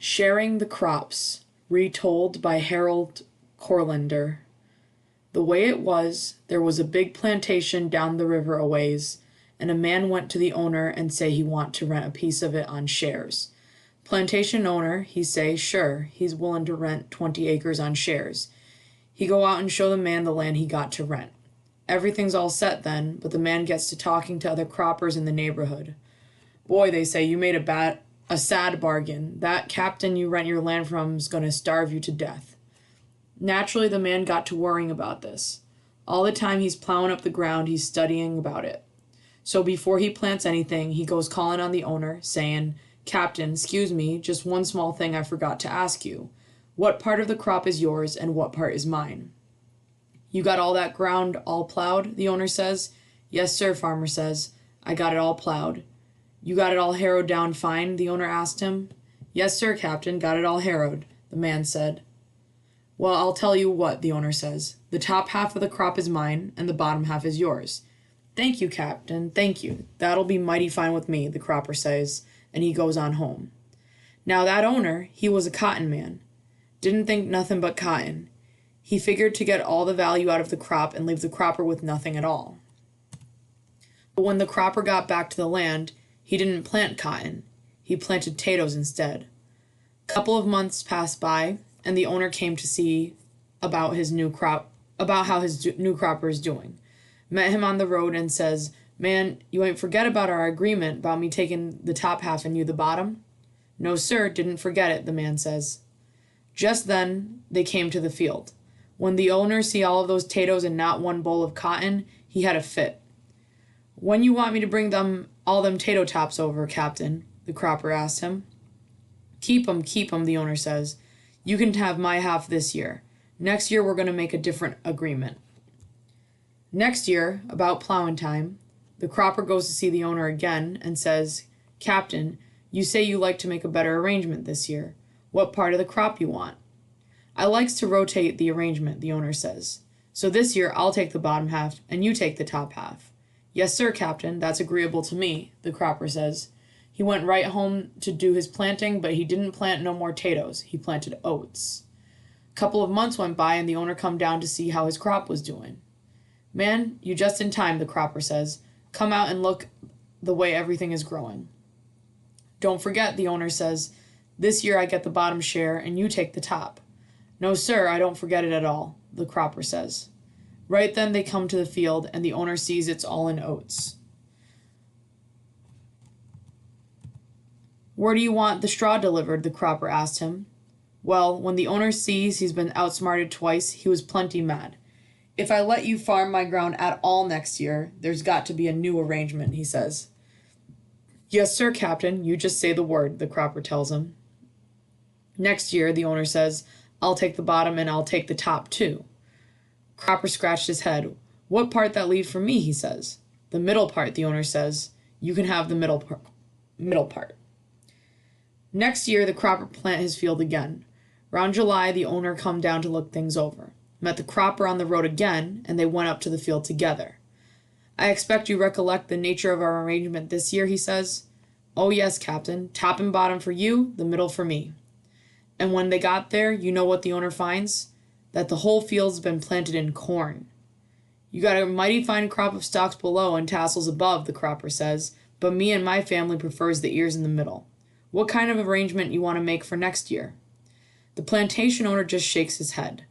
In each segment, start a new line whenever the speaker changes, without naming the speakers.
Sharing the Crops, retold by Harold Corlander. The way it was, there was a big plantation down the river a ways, and a man went to the owner and say he want to rent a piece of it on shares. Plantation owner, he say, sure, he's willing to rent 20 acres on shares. He go out and show the man the land he got to rent. Everything's all set then, but the man gets to talking to other croppers in the neighborhood. Boy, they say, you made a sad bargain. That captain you rent your land from's gonna starve you to death. Naturally, the man got to worrying about this. All the time he's plowing up the ground, he's studying about it. So before he plants anything, he goes calling on the owner, saying, Captain, excuse me, just one small thing I forgot to ask you. What part of the crop is yours and what part is mine? You got all that ground all plowed? The owner says. Yes, sir, farmer says. I got it all plowed. You got it all harrowed down fine? The owner asked him. Yes, sir, Captain, got it all harrowed, the man said. Well, I'll tell you what, the owner says. The top half of the crop is mine, and the bottom half is yours. Thank you, Captain, thank you. That'll be mighty fine with me, the cropper says, and he goes on home. Now that owner, he was a cotton man. Didn't think nothing but cotton. He figured to get all the value out of the crop and leave the cropper with nothing at all. But when the cropper got back to the land, he didn't plant cotton. He planted potatoes instead. A couple of months passed by, and the owner came to see about how his new cropper is doing. Met him on the road and says, Man, you ain't forget about our agreement about me taking the top half and you the bottom? No, sir, didn't forget it, the man says. Just then, they came to the field. When the owner see all of those potatoes and not one bowl of cotton, he had a fit. When you want me to bring all them tato tops over, Captain? The cropper asked him. Keep 'em, the owner says. You can have my half this year. Next year we're going to make a different agreement. Next year, about plowing time, the cropper goes to see the owner again and says, Captain, you say you like to make a better arrangement this year. What part of the crop you want? I likes to rotate the arrangement, the owner says. So this year I'll take the bottom half and you take the top half. Yes, sir, Captain, that's agreeable to me, the cropper says. He went right home to do his planting, but he didn't plant no more potatoes. He planted oats. A couple of months went by and the owner come down to see how his crop was doing. Man, you just in time, the cropper says. Come out and look the way everything is growing. Don't forget, the owner says, this year I get the bottom share and you take the top. No, sir, I don't forget it at all, the cropper says. Right then they come to the field and the owner sees it's all in oats. Where do you want the straw delivered? The cropper asked him. Well, when the owner sees he's been outsmarted twice, he was plenty mad. If I let you farm my ground at all next year, there's got to be a new arrangement, he says. Yes, sir, Captain, you just say the word, the cropper tells him. Next year, the owner says, I'll take the bottom and I'll take the top too. Cropper scratched his head. What part that leave for me, he says. The middle part, the owner says. You can have the middle part. Next year, the cropper plant his field again. Round July, the owner come down to look things over. Met the cropper on the road again, and they went up to the field together. I expect you recollect the nature of our arrangement this year, he says. Oh, yes, Captain. Top and bottom for you, the middle for me. And when they got there, you know what the owner finds? That the whole field's been planted in corn. You got a mighty fine crop of stalks below and tassels above, the cropper says, but me and my family prefers the ears in the middle. What kind of arrangement you want to make for next year? The plantation owner just shakes his head.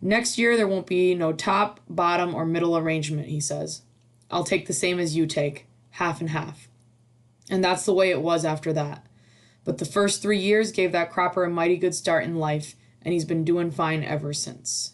Next year there won't be no top, bottom, or middle arrangement, he says. I'll take the same as you take, half and half. And that's the way it was after that. But the first 3 years gave that cropper a mighty good start in life, and he's been doing fine ever since.